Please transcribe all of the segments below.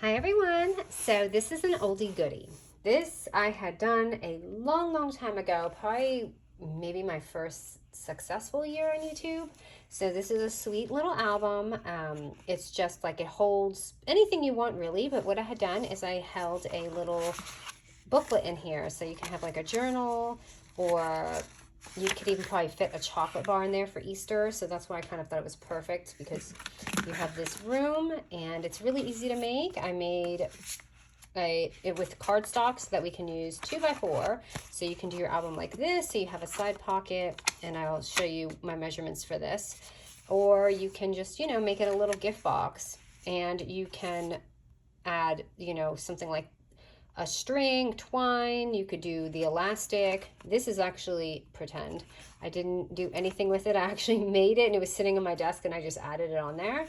Hi everyone. So this is an oldie goodie. This I had done a long time ago, probably maybe my first successful year on YouTube. So this is a sweet little album. It's just like it holds anything you want really, but what I had done is I held a little booklet in here so you can have like a journal, or you could even probably fit a chocolate bar in there for Easter. So that's why I kind of thought it was perfect, because you have this room and it's really easy to make. I made it with cardstock so that we can use 2x4. So you can do your album like this. So you have a side pocket, and I'll show you my measurements for this. Or you can just, make it a little gift box, and you can add, something like a string, twine. You could do the elastic. This is actually pretend. I didn't do anything with it. I actually made it and it was sitting on my desk and I just added it on there.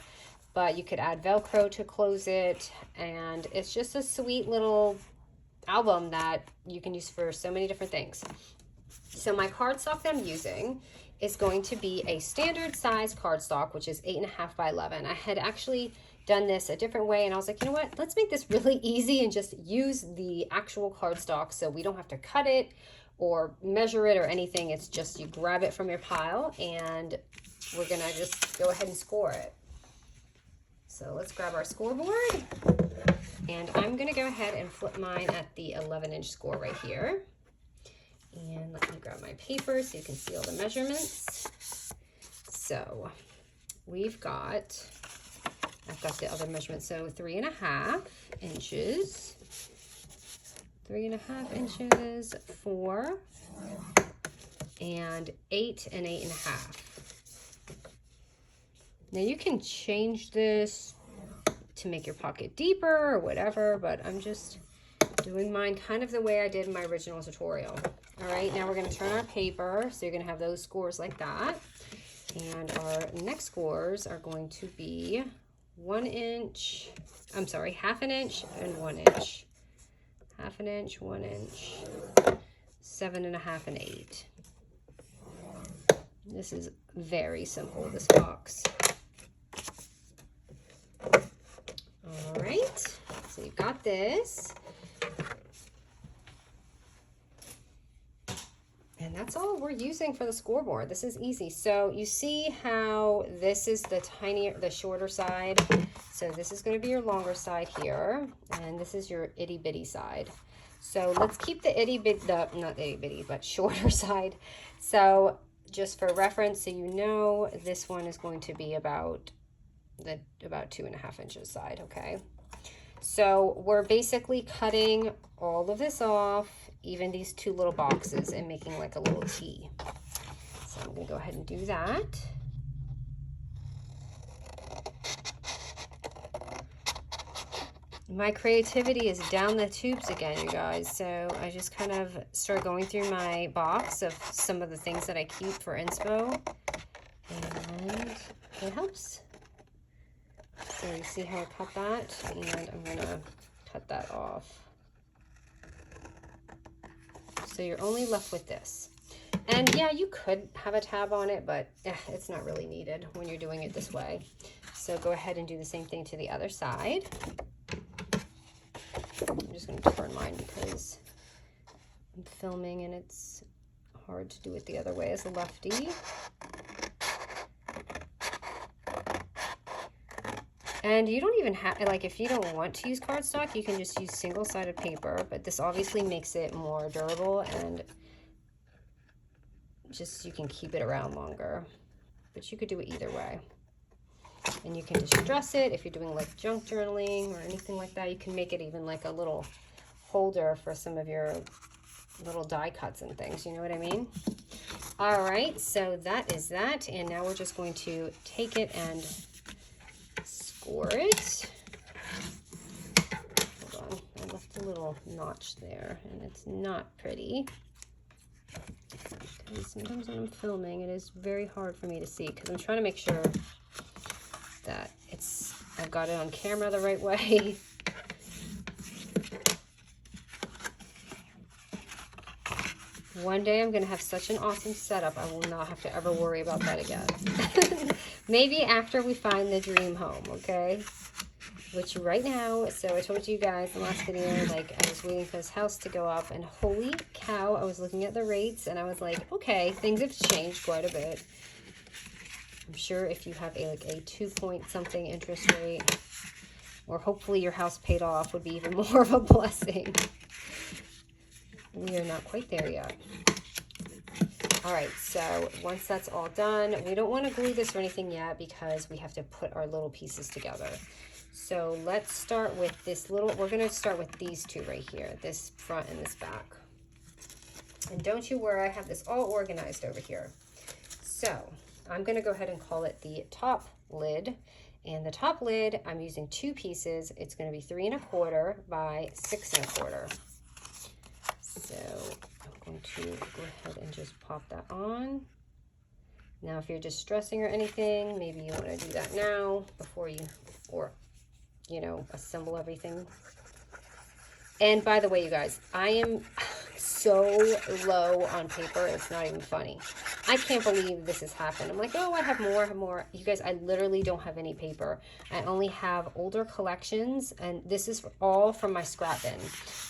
But you could add Velcro to close it, and it's just a sweet little album that you can use for so many different things. So my cardstock that I'm using is going to be a standard size cardstock, which is 8.5 by 11. I had actually done this a different way, and I was like, you know what, let's make this really easy and just use the actual cardstock so we don't have to cut it or measure it or anything. It's just you grab it from your pile, and we're gonna just go ahead and score it. So let's grab our scoreboard, and I'm gonna go ahead and flip mine at the 11-inch score right here. And let me grab my paper so you can see all the measurements. So I've got the other measurements. So 3.5 inches, 3.5 inches, 4, and 8 and 8.5. Now you can change this to make your pocket deeper or whatever, but I'm just doing mine kind of the way I did in my original tutorial. All right, now we're going to turn our paper, so you're going to have those scores like that. And our next scores are going to be 1 inch, I'm sorry, 1/2 inch and 1 inch. 1/2 inch, 1 inch, 7.5 and 8. This is very simple, this box. All right, so you've got this. And that's all we're using for the scoreboard. This is easy. So you see how this is the shorter side. So this is going to be your longer side here, and this is your itty bitty side. So let's keep the not itty bitty, but shorter side. So just for reference, so you know, this one is going to be about 2.5 inches side. Okay. So we're basically cutting all of this off, even these two little boxes, and making like a little T. So I'm going to go ahead and do that. My creativity is down the tubes again, you guys. So I just kind of start going through my box of some of the things that I keep for inspo, and it helps. So you see how I cut that, and I'm gonna cut that off. So you're only left with this. And yeah, you could have a tab on it, but it's not really needed when you're doing it this way. So go ahead and do the same thing to the other side. I'm just gonna turn mine because I'm filming and it's hard to do it the other way as a lefty. And you don't even have, like, if you don't want to use cardstock, you can just use single-sided paper, but this obviously makes it more durable, and just you can keep it around longer. But you could do it either way. And you can just dress it if you're doing like junk journaling or anything like that. You can make it even like a little holder for some of your little die cuts and things, you know what I mean? All right, so that is that, and now we're just going to take it and score it. Hold on, I left a little notch there, and it's not pretty. Because sometimes when I'm filming, it is very hard for me to see, because I'm trying to make sure that I've got it on camera the right way. One day I'm going to have such an awesome setup, I will not have to ever worry about that again. Maybe after we find the dream home, okay? which right now, so I told you guys in the last video, like I was waiting for this house to go up, and holy cow, I was looking at the rates and I was like, okay, things have changed quite a bit. I'm sure if you have like a 2 point something interest rate, or hopefully your house paid off, would be even more of a blessing. We are not quite there yet. All right, so once that's all done, we don't want to glue this or anything yet because we have to put our little pieces together. So let's start with this little, we're going to start with these two right here, this front and this back. And don't you worry, I have this all organized over here. So I'm going to go ahead and call it the top lid. And the top lid, I'm using 2 pieces. It's going to be 3 1/4 by 6 1/4. So I'm going to go ahead and just pop that on. Now, if you're distressing or anything, maybe you want to do that now before you, or, you know, assemble everything. And by the way, you guys, I am so low on paper, it's not even funny. I can't believe this has happened. I'm like, oh, I have more. You guys, I literally don't have any paper. I only have older collections, and this is all from my scrap bin.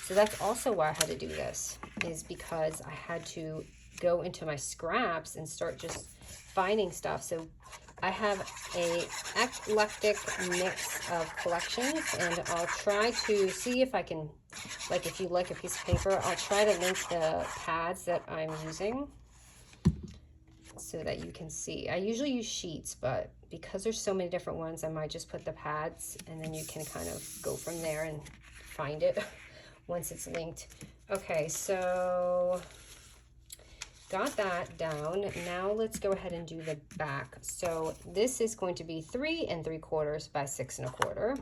So that's also why I had to do this, is because I had to go into my scraps and start just finding stuff. So I have a eclectic mix of collections, and I'll try to see if I can, like, if you like a piece of paper, I'll try to link the pads that I'm using so that you can see. I usually use sheets, but because there's so many different ones, I might just put the pads, and then you can kind of go from there and find it once it's linked. Okay, so got that down. Now let's go ahead and do the back. So this is going to be 3 3/4 by 6 1/4.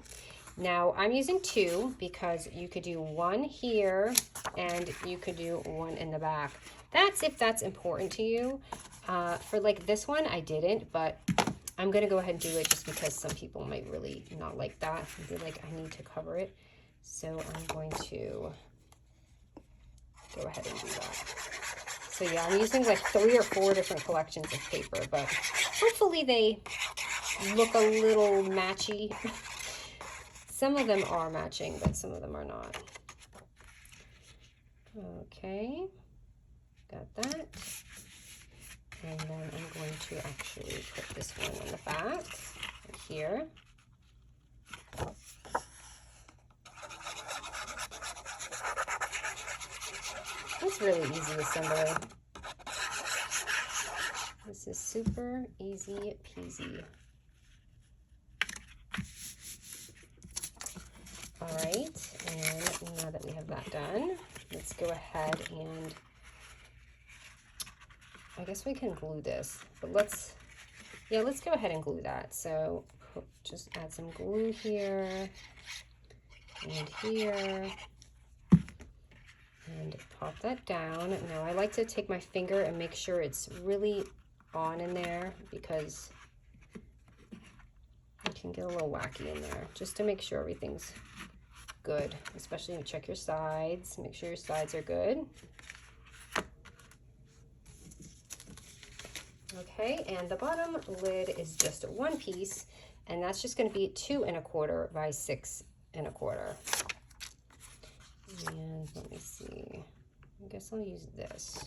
Now I'm using 2 because you could do 1 here and you could do 1 in the back. That's if that's important to you. For like this one, I didn't, but I'm gonna go ahead and do it just because some people might really not like that and be like, I need to cover it. So I'm going to go ahead and do that. So yeah, I'm using like 3 or 4 different collections of paper, but hopefully they look a little matchy. Some of them are matching, but some of them are not. Okay, got that. And then I'm going to actually put this one on the back, right here. It's really easy assembly. This is super easy peasy. All right, and now that we have that done, let's go ahead and I guess we can glue this, but let's go ahead and glue that. So just add some glue here and here and pop that down. Now I like to take my finger and make sure it's really on in there because it can get a little wacky in there, just to make sure everything's good, especially when you check your sides, make sure your sides are good. Okay, and the bottom lid is just 1 piece, and that's just going to be 2 1/4 by 6 1/4. And let me see, I guess I'll use this.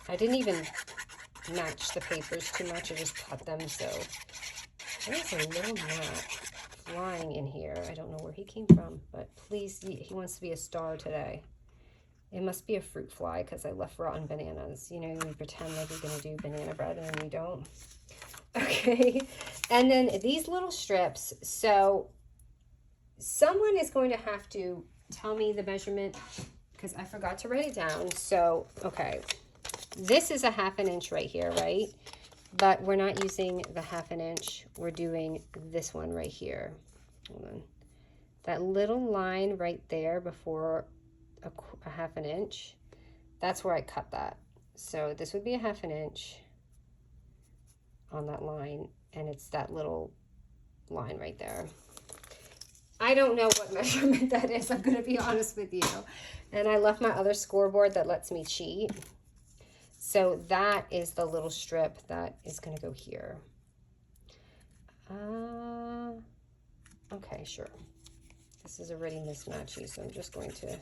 I didn't even match the papers too much, I just cut them, so there's a little gnat flying in here. I don't know where he came from, but please, he wants to be a star today. It must be a fruit fly because I left rotten bananas. You know, you pretend like you're going to do banana bread and then you don't. Okay, and then these little strips. So someone is going to have to tell me the measurement because I forgot to write it down. So, okay, this is a 1/2 inch right here, right? But we're not using the 1/2 inch. We're doing this one right here. Hold on. That little line right there before a 1/2 inch, that's where I cut that. So this would be a 1/2 inch on that line, and it's that little line right there. I don't know what measurement that is, I'm going to be honest with you. And I left my other scoreboard that lets me cheat. So that is the little strip that is going to go here. Okay, sure. This is already mismatchy, so I'm just going to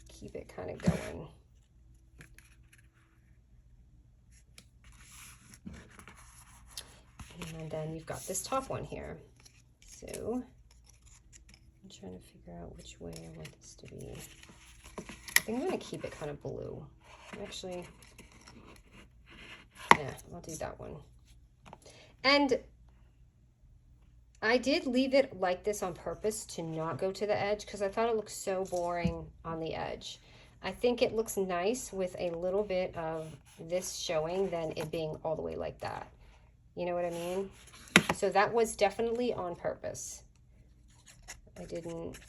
keep it kind of going. And then you've got this top one here. So I'm trying to figure out which way I want this to be. I think I'm going to keep it kind of blue. Actually, yeah, I'll do that one. And I did leave it like this on purpose to not go to the edge because I thought it looked so boring on the edge. I think it looks nice with a little bit of this showing than it being all the way like that. You know what I mean? So that was definitely on purpose. I didn't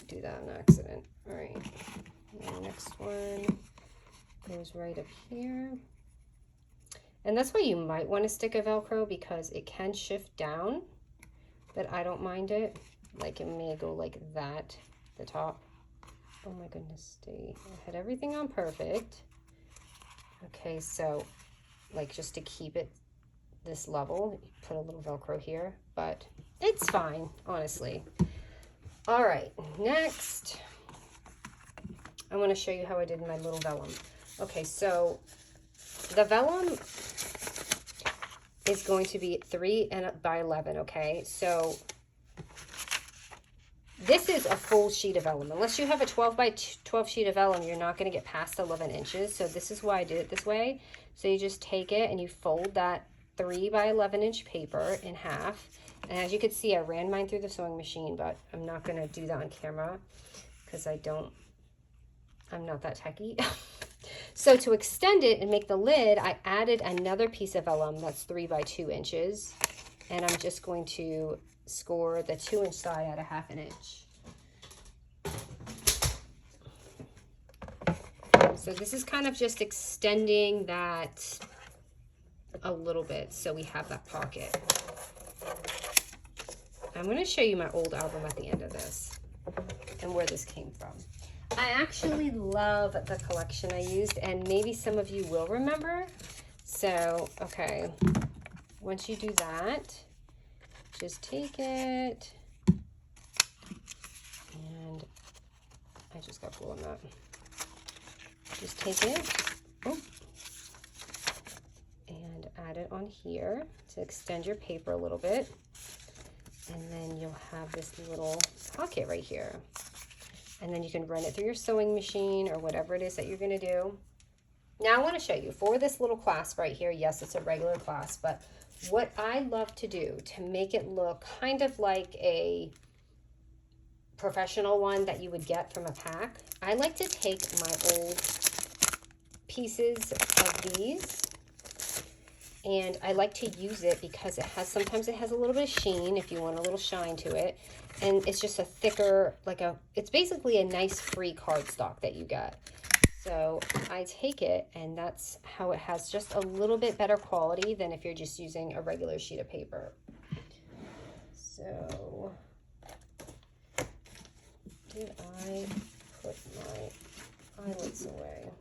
do that on accident. All right, and the next one goes right up here. And that's why you might want to stick a Velcro, because it can shift down, but I don't mind it. Like it may go like that, the top. Oh my goodness, I had everything on perfect. Okay, so like just to keep it this level, put a little Velcro here, but it's fine, honestly. All right, next, I want to show you how I did my little vellum. Okay, so the vellum is going to be 3 by 11, okay? So this is a full sheet of vellum. Unless you have a 12 by 12 sheet of vellum, you're not going to get past 11 inches. So this is why I did it this way. So you just take it and you fold that 3 by 11 inch paper in half. And as you can see, I ran mine through the sewing machine, but I'm not going to do that on camera because I'm not that techie. So to extend it and make the lid, I added another piece of vellum that's 3 by 2 inches. And I'm just going to score the 2-inch side at a 1/2 inch. So this is kind of just extending that a little bit so we have that pocket. I'm going to show you my old album at the end of this and where this came from. I actually love the collection I used, and maybe some of you will remember. So, okay, once you do that, just take it, and I just got full on that. Just take it, and add it on here to extend your paper a little bit, and then you'll have this little pocket right here. And then you can run it through your sewing machine or whatever it is that you're going to do. Now I want to show you for this little clasp right here. Yes, it's a regular clasp, but what I love to do to make it look kind of like a professional one that you would get from a pack, I like to take my old pieces of these, and I like to use it because sometimes it has a little bit of sheen if you want a little shine to it. And it's just a thicker, it's basically a nice free cardstock that you get. So I take it, and that's how it has just a little bit better quality than if you're just using a regular sheet of paper. So did I put my eyelets away?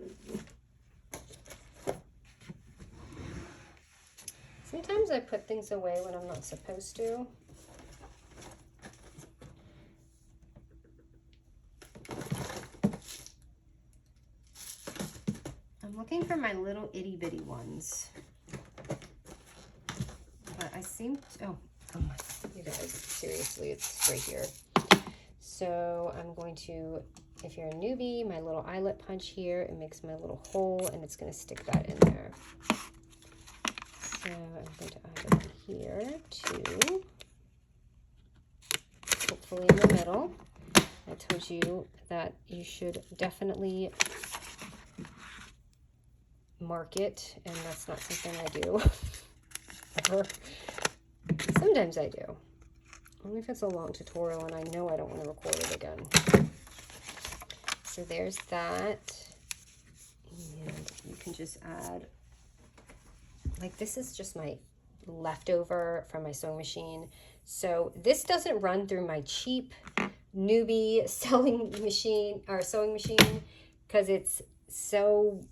Sometimes I put things away when I'm not supposed to. I'm looking for my little itty bitty ones, but I seem to, oh my, you guys, seriously, it's right here. So I'm going to, if you're a newbie, my little eyelet punch here, it makes my little hole, and it's going to stick that in there. So I'm going to add it in here too, hopefully in the middle. I told you that you should definitely mark it, and that's not something I do ever. Sometimes I do, only if it's a long tutorial and I know I don't want to record it again. So there's that, and you can just add, like, this is just my leftover from my sewing machine. So this doesn't run through my cheap newbie sewing machine because it's so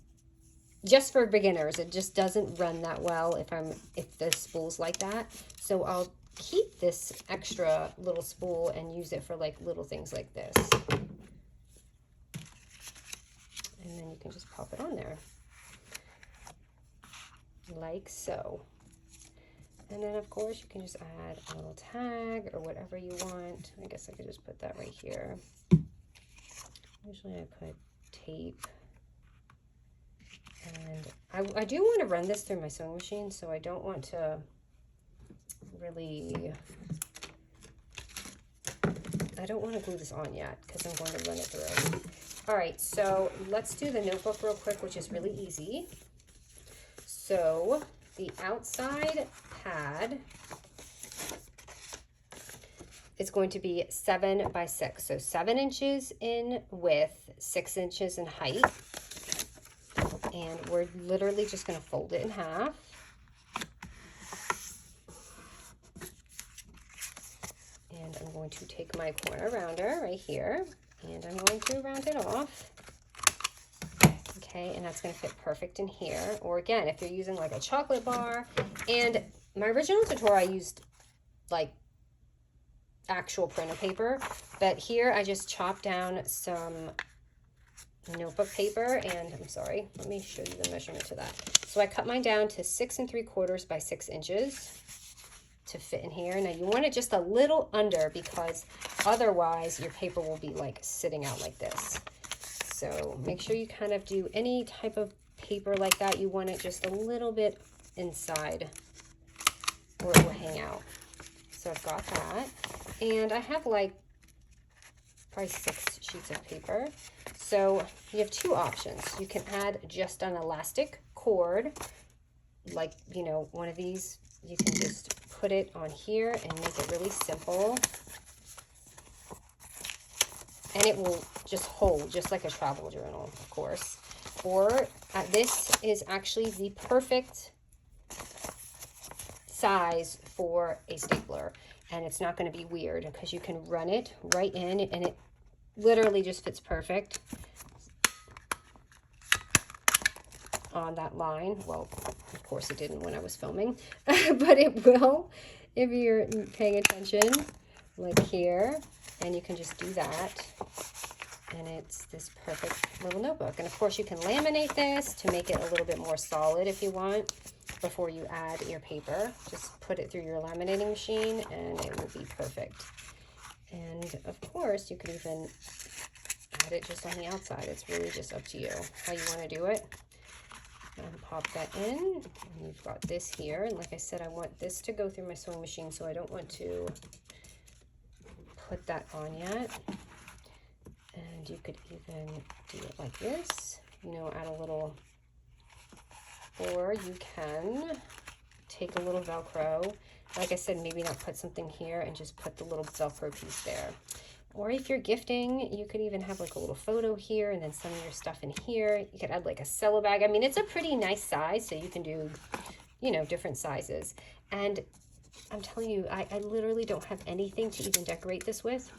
just for beginners. It just doesn't run that well if the spool's like that. So I'll keep this extra little spool and use it for like little things like this. And then you can just pop it on there. Like so. And then of course you can just add a little tag or whatever you want. I guess I could just put that right here. Usually I put tape. And I do want to run this through my sewing machine, so I don't want to really, I don't want to glue this on yet because I'm going to run it through. All right, so let's do the notebook real quick, which is really easy. So the outside pad is going to be 7 by 6. So 7 inches in width, 6 inches in height. And we're literally just going to fold it in half. And I'm going to take my corner rounder right here, and I'm going to round it off. Okay, and that's going to fit perfect in here. Or again, if you're using like a chocolate bar. And my original tutorial, I used like actual printer paper, but here I just chopped down some notebook paper, and I'm sorry, let me show you the measurement to that. So I cut mine down to 6 3/4 by 6 inches to fit in here. Now you want it just a little under, because otherwise your paper will be like sitting out like this. So make sure you kind of do any type of paper like that, you want it just a little bit inside or it will hang out. So I've got that, and I have like probably 6 sheets of paper. So you have 2 options. You can add just an elastic cord, like, you know, one of these. You can just put it on here and make it really simple. And it will just hold, just like a travel journal, of course. Or this is actually the perfect size for a stapler. And it's not going to be weird because you can run it right in and it literally just fits perfect on that line. Well, of course it didn't when I was filming, but it will if you're paying attention, like here. And you can just do that, and it's this perfect little notebook. And of course you can laminate this to make it a little bit more solid if you want before you add your paper. Just put it through your laminating machine and it will be perfect. And of course you could even add it just on the outside. It's really just up to you how you want to do it. And pop that in, and you've got this here. And like I said, I want this to go through my sewing machine, so I don't want to put that on yet. And you could even do it like this, you know, add a little, or you can take a little Velcro. Like I said, maybe not put something here and just put the little Velcro piece there. Or if you're gifting, you could even have like a little photo here and then some of your stuff in here. You could add like a cello bag. I mean, it's a pretty nice size, so you can do, you know, different sizes. And I'm telling you, I literally don't have anything to even decorate this with.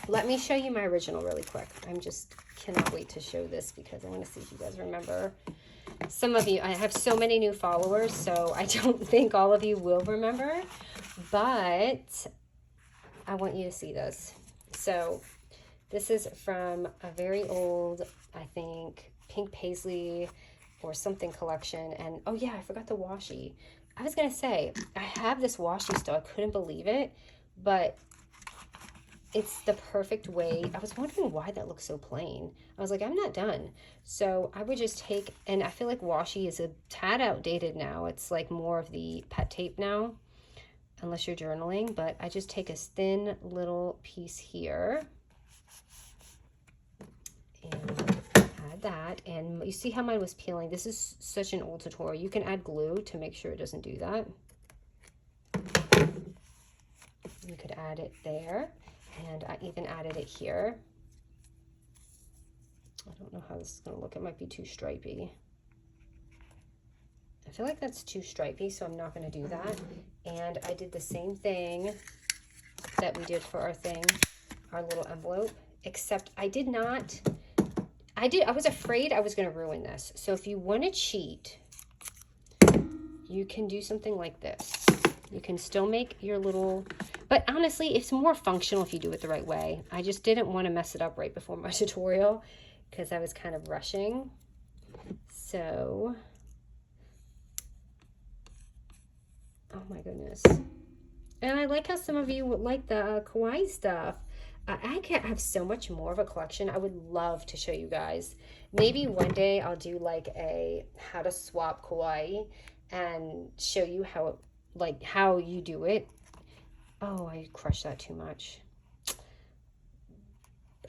Let me show you my original really quick. I'm just cannot wait to show this because I want to see if you guys remember. Some of you, I have so many new followers, so I don't think all of you will remember, but I want you to see this. So this is from a very old, I think, pink paisley or something collection. And oh yeah, I forgot the washi. I was going to say, I have this washi still. I couldn't believe it, but it's the perfect way. I was wondering why that looks so plain. I was like, I'm not done. So I would just take, and I feel like washi is a tad outdated now. It's like more of the pet tape now, unless you're journaling, but I just take a thin little piece here and add that. And you see how mine was peeling? This is such an old tutorial. You can add glue to make sure it doesn't do that. You could add it there, and I even added it here. I don't know how this is going to look. It might be too stripy. I feel like that's too stripy, so I'm not going to do that. And I did the same thing that we did for our thing, our little envelope, except I did not, I was afraid I was going to ruin this. So if you want to cheat, you can do something like this. You can still make your little, but honestly, it's more functional if you do it the right way. I just didn't want to mess it up right before my tutorial because I was kind of rushing. So, oh my goodness. And I like how some of you would like the kawaii stuff. I can have so much more of a collection. I would love to show you guys. Maybe one day I'll do like a how to swap kawaii and show you how, like how you do it. Oh, I crushed that too much.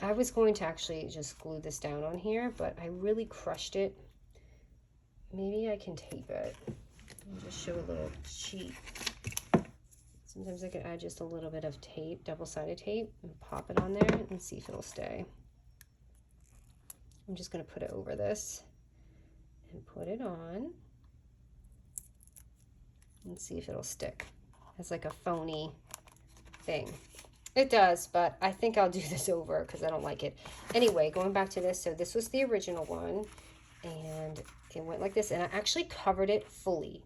I was going to actually just glue this down on here, but I really crushed it. Maybe I can tape it. I'll just show a little cheat. Sometimes I can add just a little bit of tape, double-sided tape, and pop it on there and see if it'll stay. I'm just going to put it over this and put it on and see if it'll stick. It's like a phony thing. It does, but I think I'll do this over because I don't like it. Anyway, going back to this, so this was the original one, and it went like this, and I actually covered it fully.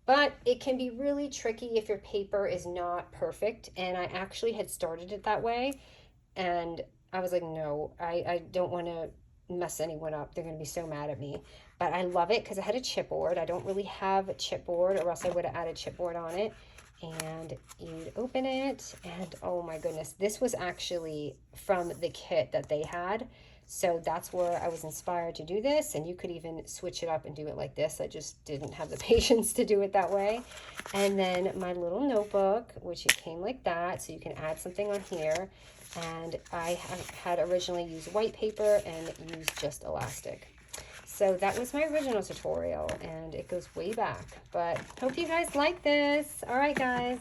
But it can be really tricky if your paper is not perfect, and I actually had started it that way, and I was like, no, I don't want to mess anyone up. They're going to be so mad at me. But I love it because I had a chipboard. I don't really have a chipboard, or else I would have added chipboard on it. And you'd open it, and oh my goodness, this was actually from the kit that they had. So that's where I was inspired to do this, and you could even switch it up and do it like this. I just didn't have the patience to do it that way. And then my little notebook, which it came like that, so you can add something on here. And I had originally used white paper and used just elastic. So that was my original tutorial, and it goes way back. But hope you guys like this. All right, guys.